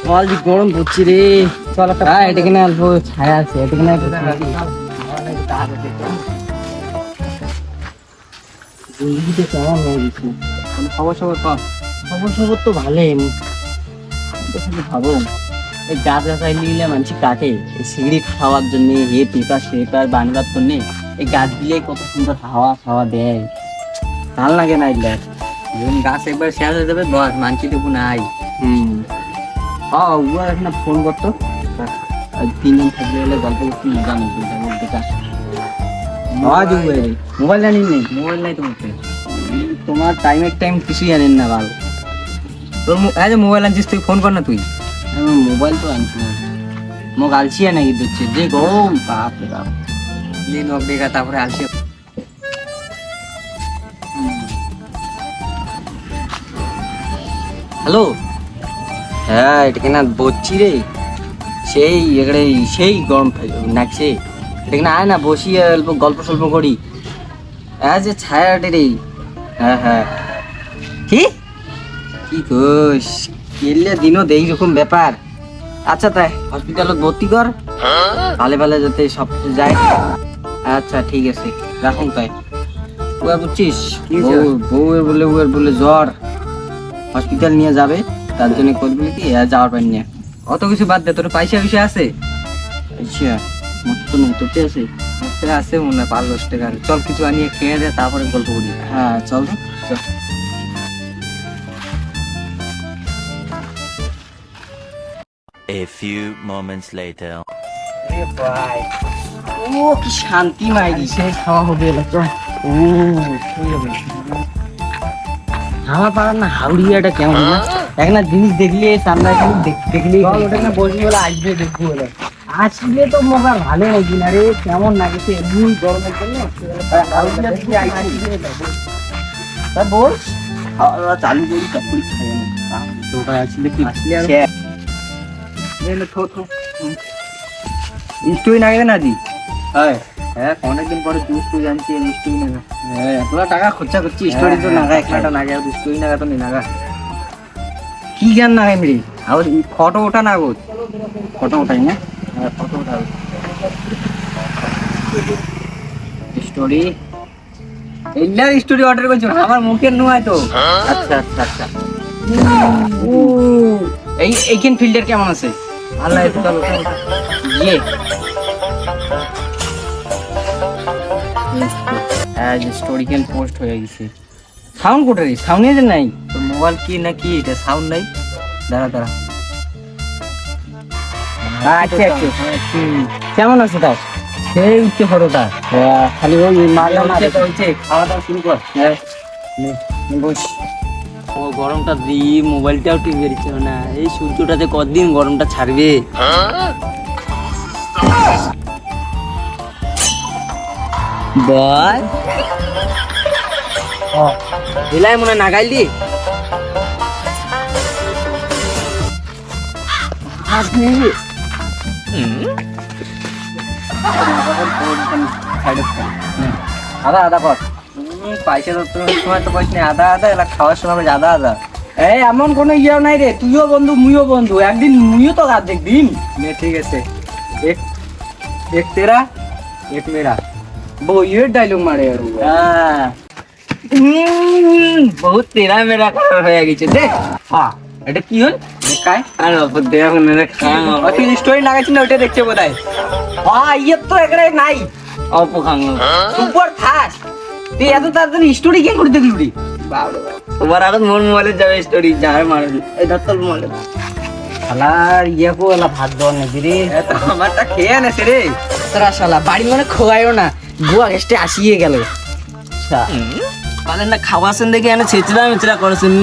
বল যে গরম পড়ছে রে। চল একটা এটা কিনা অল্প ছায়া আছে, এটা কিনা একটু কেমন হয়ে গেছে খবর সবর কম। খবর সবর তো ভালোই, ভাবো এই গাছ গাছাই নিলে মানুষ কাটে সিগারেট খাওয়ার জন্য, হে পেপার সেপার বানবার জন্যে। এই গাছ দিলে কত সুন্দর হাওয়া খাওয়া দেয়, ভাল লাগে না এগুলা। গাছ একবার শেষ হয়ে যাবে বস, মানছি টুকু নাই। এখন ফোন করতো, তিনজন থাকলে হলে গল্প করতে মজা নেই। মোবাইল জানি নেই, মোবাইল নাই তোমার টাইমের টাইম কিছুই জানেন না ভালো। তোর মোবাইল আনছিস তুই, ফোন কর না তুই। মোবাইল তো আনছি না, মোক আলসিয়া নাকি দিচ্ছে যে গরম, বাপ রে বাপ। দিন হোক দেখা তারপরে আসে। হ্যালো, হ্যাঁ এটা কিনা বলছি রে, সেই এখানে সেই গরম নাকছে। এটা কিনা আয় না, বসি অল্প গল্প সল্প করি। হ্যাঁ যে ছায়াটে রে। হ্যাঁ হ্যাঁ কি কি কোষ কেলে দিনও দেই রকম ব্যাপার। আচ্ছা তাই হসপিটালত ভর্তি কর, ভালে ভালে যাতে সব যায়। আচ্ছা ঠিক আছে রাখুন। তাই ওয়া বুঝছিস, বউয়ের বলে জ্বর, হসপিটাল নিয়ে যাবে, তার জন্য করবি কি যাওয়ার পারি না। অত কিছু বাদ দে, তোর পয়সা বিষয় আছে? আচ্ছা মতো নতুনতে আছে, আছে মনে হয় 5-10 টাকা। চল কিছু আনিয়ে খেয়ে দে, তারপরে গল্প করি। হ্যাঁ চল চল। A few moments later. ও কি শান্তি মাইরি, সে খাওয়া হবে আমার পাড়ার না হাউড়িয়াটা কেমন না, একটা জিনিস দেখলে সামনে দেখলে ওটা না বসি বলে আসবে, দেখবো বলে আসলে তো মজা ভালো নাকি না রে, কেমন লাগছে এমনি গরমের জন্য। বল খাওয়া চালু করি, তারপরে খাই তোটা আসলে কি আসলে স্টোরি না গেলে না জি। হ্যাঁ হ্যাঁ অনেকদিন পরে জুস তুই জানছি, স্টোরি না। হ্যাঁ এতটা টাকা খরচা করছি, স্টোরি তো নাগা একটা নাগে স্টোরি নাগা তো নাগা কি জান না এমনি। আর ফটো ওঠা না গো, ফটো ওঠাই না, ফটো ওঠা স্টোরি। এল্লার স্টোরি অর্ডার করছো, আমার মুখের নয় তো। আচ্ছা আচ্ছা আচ্ছা। এইখান ফিল্ডার কেমন আছে? আল্লাহ একটু চলো ইয়ে স্টোরি কেন পোস্ট হয়ে গেছে। সাউন্ড কোথায় রে? সাউন্ড এর নাই তোর মোবাইল কি নাকি এটা সাউন্ড নাই? দাঁড়া দাঁড়া। আচ্ছা আচ্ছা কেমন আছে তার? সেই উঠছে ফটোটা। খালি ওই মারলাম না, হচ্ছে খাওয়া দাওয়া শুরু কর। হ্যাঁ বস। ও গরমটা দি মোবাইলটাও টিপে দিচ্ছে না, এই সূর্যটাতে কতদিন গরমটা ছাড়বে। বল এলাই মনে নাগাইল দি আদা আদা কর। পয়সা তো তোর সময় তো পয়সা নেই, আদা আদা এলা খাওয়ার সময় আদা আদা। এই এমন কোনো ইয়েও নাই রে, তুইও বন্ধু মুইও বন্ধু, একদিন মুইও তো গাছ দেখদিন। ঠিক আছে, এক এক তেরা এক মেরা। বইয়ের ডায়লগ মারে আর বহুত তেরা মেরা হয়ে গেছে দে। হ্যাঁ এটা কি হল দেখায় আর অল্প দেখ না খাওয়া তুই স্টোরি লাগাইছিস না, ওইটা দেখছে বোধহয়। ইয়ে তো এখানে নাই, অল্প খাওয়া সুপার ফাস্ট। তুই এত তাড়াতাড়ি স্টোরি কেন করে দেখলি রে? তোমার আগত মোর মোবাইলে যাবে স্টোরি যার মারে এই দত্তল মোবাইলে শালার ইয়ে কো এলা ভাত দেওয়ার নাকি রে। আমারটা খেয়ে আনেছে রে তোরা শালা বাড়ি মানে খোয়াইও না, গোয়া গেস্টে আসিয়ে গেল। পালেন না খাওয়াছেন দেখে এনে ছেচড়া মেচড়া করেছেন।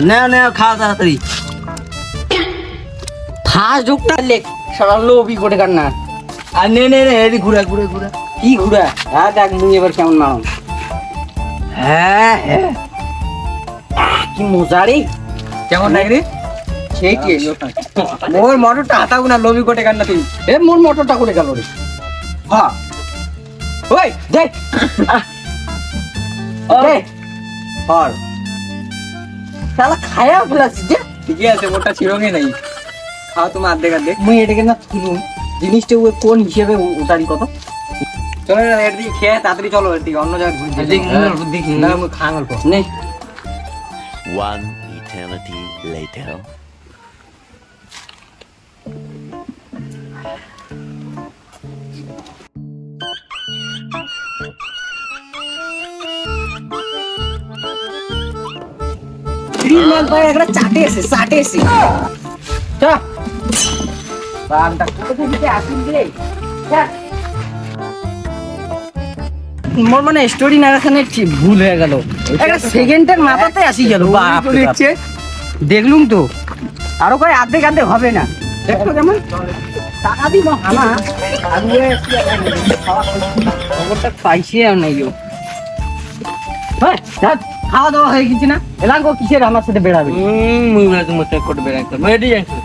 না না খাওয়া তাড়াতাড়ি ফার্স্ট ঢুকটা লেখ সারা লোভি কোটে কার না। আর নে নে নে এদি ঘুরা ঘুরা ঘুরা কি ঘুরা। হ্যাঁ দেখ মুই এবার কেমন মারো। হ্যাঁ হ্যাঁ কি মজা রে, কেমন লাগে রে? সেই টেস্ট। মোর মটরটা হাতাও না, লবি কোটে কান্না তুই। এ মোর মোটরটা করে গেল রে। হ্যাঁ ওই যাই ওই হর শালা খায়া ফেলাছিস যে ঠিকই আছে, মোটা ছিড়োগে নাই। খাও তুমি অর্ধেক। মুই এটাকে না তুলুম জিনিসটা ওই কোন হিসেবে ওটারই কত চলো না, এর দিকে খেয়ে তাড়াতাড়ি চলো, এর দিকে অন্য জায়গায় ঘুরে দেখি না মুই খাং অল্প। নেই One eternity later. একটা চাটে এসে বামটা মোর মানে স্টোরি নারেশনে ভুল হয়ে গেল, একটা সেকেন্ডের মাথাতে আসি গেল। বাপ রে বাপ। দেখলুম তো আরো কয় আর্ধেক হবে না। দেখো কেমন টাকা দিব আমার খবরটা পাইছি আর নাই গো। হ্যাঁ খাওয়া দাওয়া হয়ে গেছে না? এলাম গো কিসের আমার সাথে বেড়াবে? মুই বলে তুমি চেক করতে বেরাইতে মেডি যাইছো।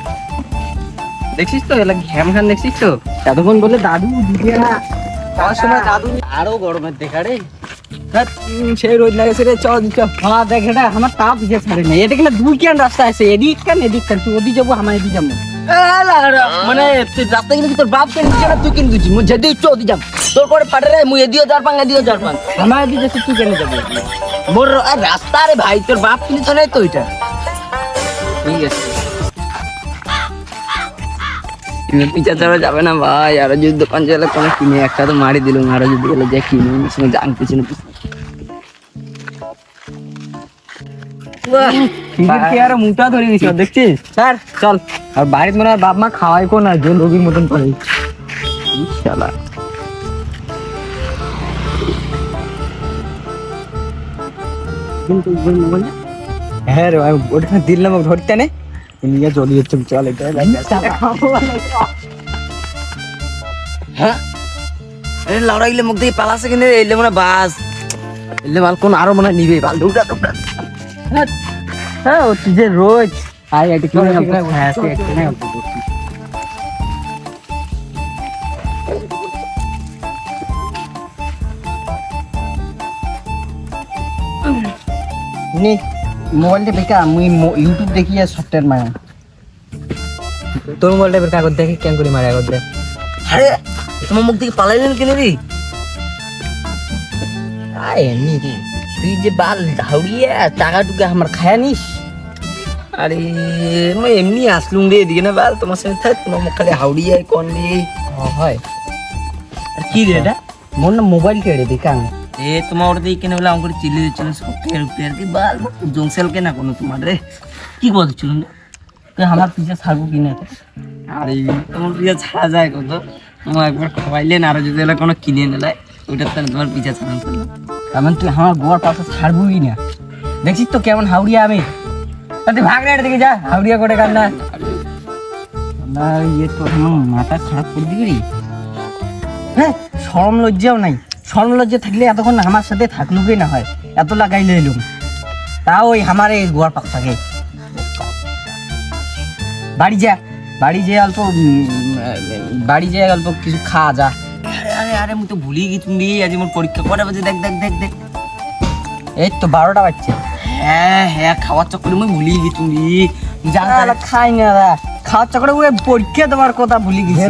দেখছিস তো এলা ঘ্যাম খান দেখছিস তো? এতক্ষণ বলে দাদু দিদিয়া যাওয়ার সময় দাদু আরো গরমের দেখা রে। সেই রোদ লাগেছে রে, চল চল। হ্যাঁ দেখ এটা আমার তাপ দিছে ছাড়ে না। এটা কিনা দুই কেন রাস্তা আছে, এদিক কেন তুই ওদিক যাবো আমার এদিক যাবো। মানে রাস্তা কিন্তু তোর বাপ কেন দিচ্ছে না, তুই কেন দিচ্ছিস? মুই যেদি ইচ্ছা ওদি যাম, তোর পরে ফাটে রে, মুই এদিও যার পাং এদিও যার পাং। আমার এদিক যাচ্ছে তুই কেন যাবো? মোর রাস্তা রে ভাই, তোর বাপ কিনেছ না তো এটা। ঠিক আছে পিছা ছাড়া যাবে না ভাই, আরো যদি দোকান চলে কোনো কিনে একটা তো মারি দিলুম, আরো যদি গেলে যাই কিনে সময় জানতেছি না। আর মুটা ধরে দিছ দেখছিস স্যার চল। আর বাড়িতে মনে হয় বাপ মা খাওয়াই কো না, জল রোগীর মতন করে। ইনশাআল্লাহ হ্যাঁ রে ভাই, ওটা দিলাম ধরতে নে নিয়ে চলে যাচ্ছে। চল এটা হ্যাঁ আরে লড়াইলে মুখ দিয়ে পালাছে কিনে এলে মনে হয় বাস এলে মাল কোন আরো মনে হয় নিবে বাল ঢুকটা ঢুকটা। হ্যাঁ ও তুই যে রোজ আই এটা কি হ্যাঁ সে একটু অল্প করছি। নে মোবাইলটা বেকার, মুই ইউটিউব দেখি আর সফটওয়্যার মারা। তোর মোবাইলটা বের কাগজ দেখে কেন করে মারে কাগজ দেখ। আরে তোমার মুখ থেকে পালাইলেন কিনে রে? আয় এমনি রে, তুই যে বাল ধাউড়িয়ে টাকা টুকা আমার খায়া নিস। আরে মই এমনি আসলুম রে এদিকে না বাল, তোমার সাথে থাক, তোমার মুখ খালি হাউড়িয়ে কোন রে হয় আর কি রে এটা? মোর না মোবাইল কেড়ে বেকার। এ তোমার ওটা দিয়ে কেনে বলে আমার চিল্লি দিচ্ছিল সফটওয়্যার কি বাল জংসেল কে না কোনো তোমার রে কি বলছিল আমার পিছে ছাড়বো কিনা? আরে তোমার পিছা ছাড়া যায় কত, তোমার একবার খাওয়াইলেন আরো যদি এলা কোনো কিনে নিলে ওইটার তো তোমার পিছা ছাড়ান করলাম। তেমন তুই আমার গোয়ার পাশে ছাড়বই না। দেখছিস তো কেমন হাউড়িয়া আমি। তুই ভাগ না দিকে যা, হাউড়িয়া করে কান্না না। ইয়ে তো আমার মাথা খারাপ করে দিবি। হ্যাঁ শরম লজ্জাও নাই। শরম লজ্জা থাকলে এতক্ষণ আমার সাথে থাকলুই না হয়, এত লাগাইলে এলুম। তা ওই আমার এই গোয়ার পাক থাকে। বাড়ি যা, বাড়ি যেয়ে অল্প কিছু খা যা। আরে আরে আরে আমি তো ভুলিয়ে গেছি তুমি আজ আমার পরীক্ষা কটা বাজে দেখ দেখ দেখ দেখ। এই তো 12টা বাজছে। হ্যাঁ হ্যাঁ খাওয়ার চক্করে আমি ভুলিয়ে গেছি তুমি জানা খাই না রা খাওয়ার চক্করে ওই পরীক্ষা দেওয়ার কথা ভুলে গেছি।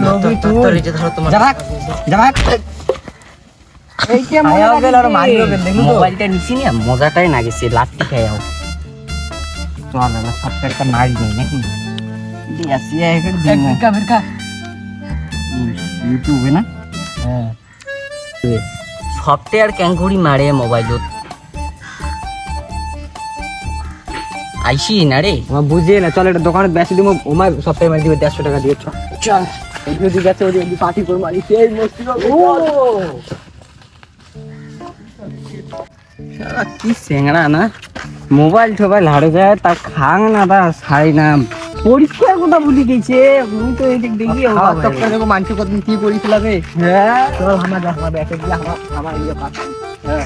মোবাইলটা নিছি না, মজাটাই না গেছে। লাঠি খাই আও চল না সফটওয়্যারটা মারি নেই নাকি ইউটিউবে না। হ্যাঁ সফটওয়্যার ক্যাঙ্কুরি মারে মোবাইলত আইসি না রে আমার বুঝিয়ে না। চল এটা দোকানে বেশি দিব, ওমায় সপ্তাহে মারি দিবে 150 টাকা দিয়ে। চল এদিকে গেছে ওদিকে পার্টি করে মারি সেই মস্তি কি স্যাংরা না, মোবাইল টোবাইল হারে যায় তা খাং না তা ছাড়ি না। পরীক্ষার কথা ভুলে গেছে। আমি তো এদিক দেখি খাওয়ার চক্করে দেখো মানুষ কত কি করেছিলাম। হ্যাঁ চল আমার যা আমার ব্যাকে দিয়ে আমার ইয়ে পাচ্ছি। হ্যাঁ